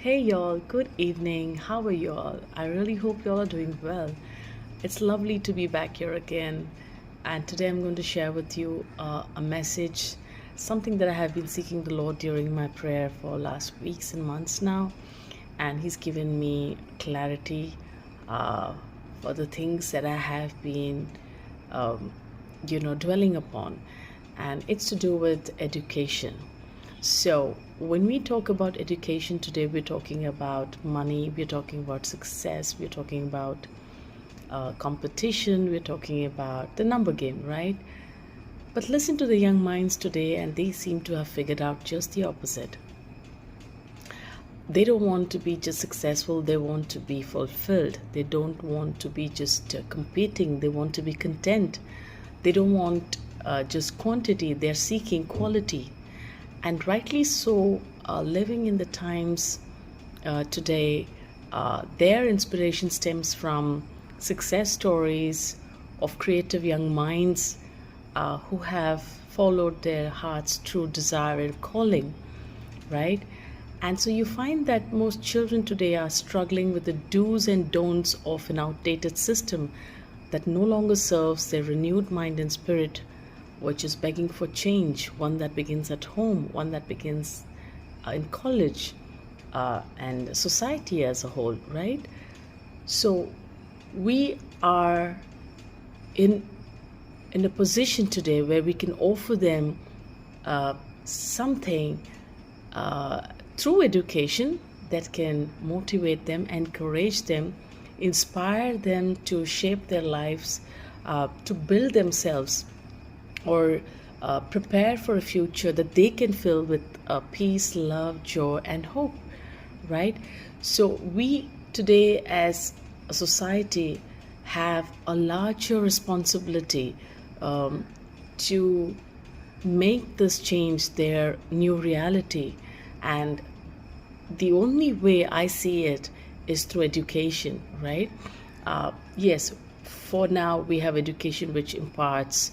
Hey y'all, good evening. How are y'all? I really hope y'all are doing well. It's lovely to be back here again. And today I'm going to share with you a message, something that I have been seeking the Lord during my prayer for last weeks and months now. And He's given me clarity uh, for the things that I have been, um, dwelling upon. And it's to do with education. So, when we talk about education today, we're talking about money, we're talking about success, we're talking about competition, we're talking about the number game, right? But listen to the young minds today, and they seem to have figured out just the opposite. They don't want to be just successful, they want to be fulfilled. They don't want to be just competing, they want to be content. They don't want just quantity, they're seeking quality. And rightly so, living in the times today, their inspiration stems from success stories of creative young minds who have followed their heart's true desire and calling, right? And so you find that most children today are struggling with the do's and don'ts of an outdated system that no longer serves their renewed mind and spirit, which is begging for change, one that begins at home, one that begins in college, and society as a whole, right? So we are in in a position today where we can offer them something uh, through education that can motivate them, encourage them, inspire them to shape their lives, to build themselves, or prepare for a future that they can fill with peace, love, joy, and hope, right? So, we today as a society have a larger responsibility um, to make this change their new reality. And the only way I see it is through education, right? Yes, for now we have education which imparts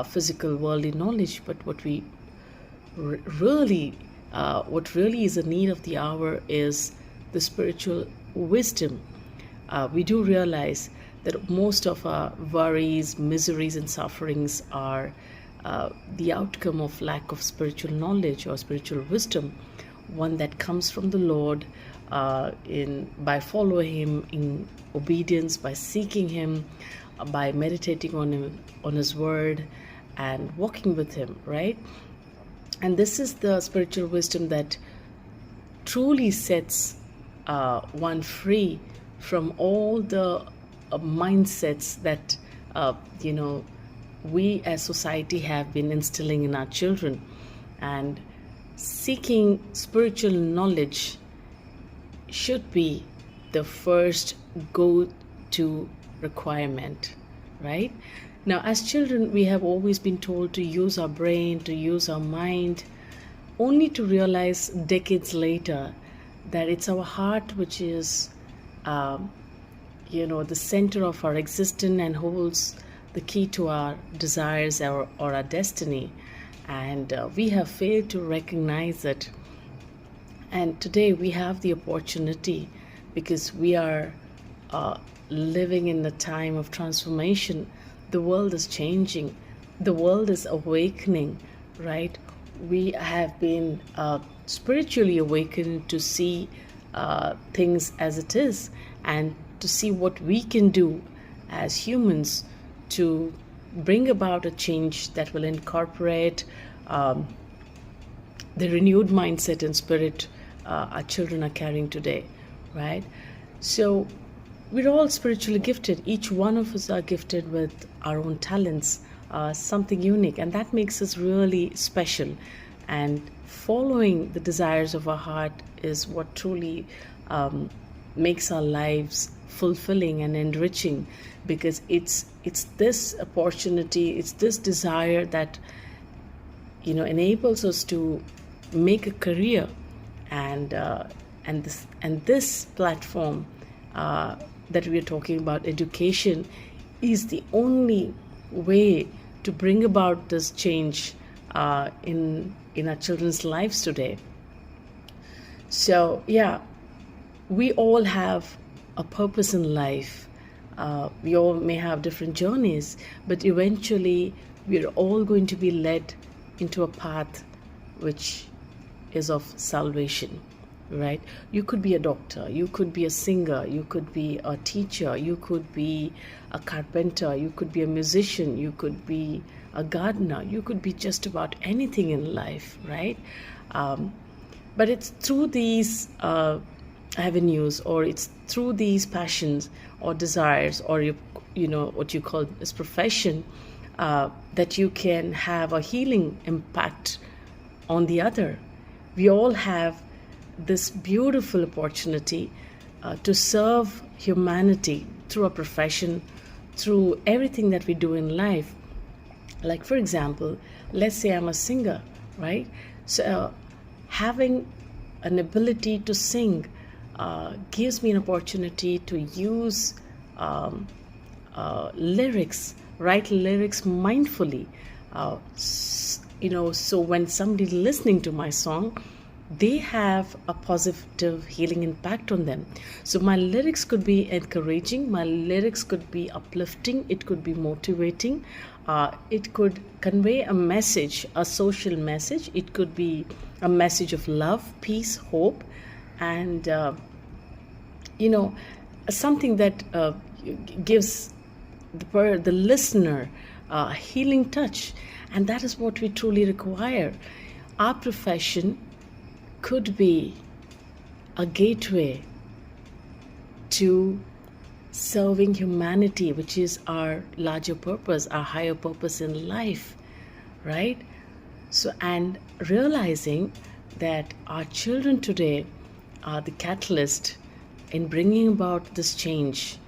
physical worldly knowledge, but r- really, what really is a need of the hour is the spiritual wisdom. We do realize that most of our worries, miseries, and sufferings are the outcome of lack of spiritual knowledge or spiritual wisdom, one that comes from the Lord in by following Him in obedience, by seeking Him, by meditating on Him, on His Word, and walking with Him, right? And this is the spiritual wisdom that truly sets one free from all the mindsets that uh, you know we as society have been instilling in our children. And seeking spiritual knowledge should be the first go to requirement, right? Now, as children, we have always been told to use our brain, to use our mind, only to realize decades later that it's our heart which is, um, the center of our existence and holds the key to our desires or our destiny. And we have failed to recognize it. And today we have the opportunity because we are uh, living in a time of transformation. The world is changing, the world is awakening, right? We have been spiritually awakened to see things as it is, and to see what we can do as humans to bring about a change that will incorporate um, the renewed mindset and spirit our children are carrying today, right? So we're all spiritually gifted. Each one of us are gifted with our own talents, something unique, and that makes us really special. And following the desires of our heart is what truly makes our lives fulfilling and enriching, because it's this opportunity, it's this desire that enables us to make a career. And uh, and this and this platform that we are talking about, education, is the only way to bring about this change in our children's lives today. So yeah, We all have a purpose in life. We all may have different journeys, but eventually we're all going to be led into a path which is of salvation, right? You could be a doctor, you could be a singer, you could be a teacher, you could be a carpenter, you could be a musician, you could be a gardener, you could be just about anything in life, right? But it's through these avenues, or it's through these passions or desires, or what you call this profession, that you can have a healing impact on the other. We all have this beautiful opportunity to serve humanity through a profession, through everything that we do in life. Like, for example, let's say I'm a singer, right? So having an ability to sing gives me an opportunity to use lyrics, write lyrics mindfully. So when somebody listening to my song, they have a positive healing impact on them. So my lyrics could be encouraging, my lyrics could be uplifting, it could be motivating, it could convey a message, a social message, it could be a message of love, peace, hope, and something that gives the listener a healing touch. And that is what we truly require. Our profession could be a gateway to serving humanity, which is our larger purpose, our higher purpose in life, right? So, and realizing that our children today are the catalyst in bringing about this change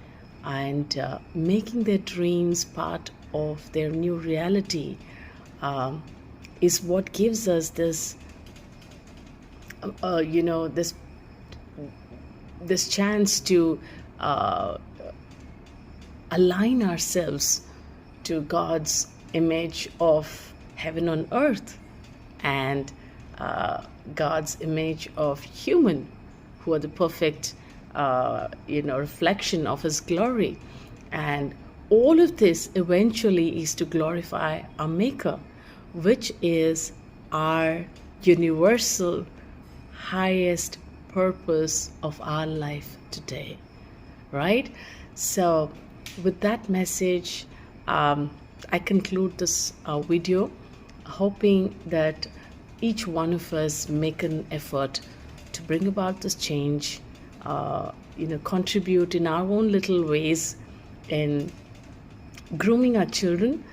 and making their dreams part of their new reality, is what gives us this this chance to align ourselves to God's image of heaven on earth, and God's image of human, who are the perfect reflection of His glory. And all of this eventually is to glorify our Maker, which is our universal highest purpose of our life today, right? So with that message, I conclude this video, hoping that each one of us make an effort to bring about this change, contribute in our own little ways in grooming our children,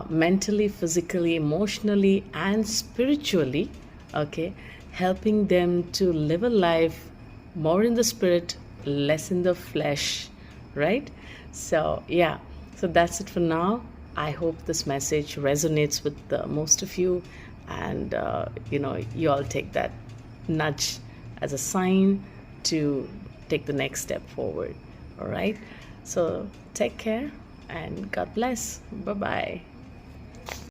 mentally, physically, emotionally, and spiritually, okay, helping them to live a life more in the spirit, less in the flesh, right? So yeah, so that's it for now. I hope this message resonates with most of you, and you all take that nudge as a sign to take the next step forward. All right, so take care and God bless. Bye bye.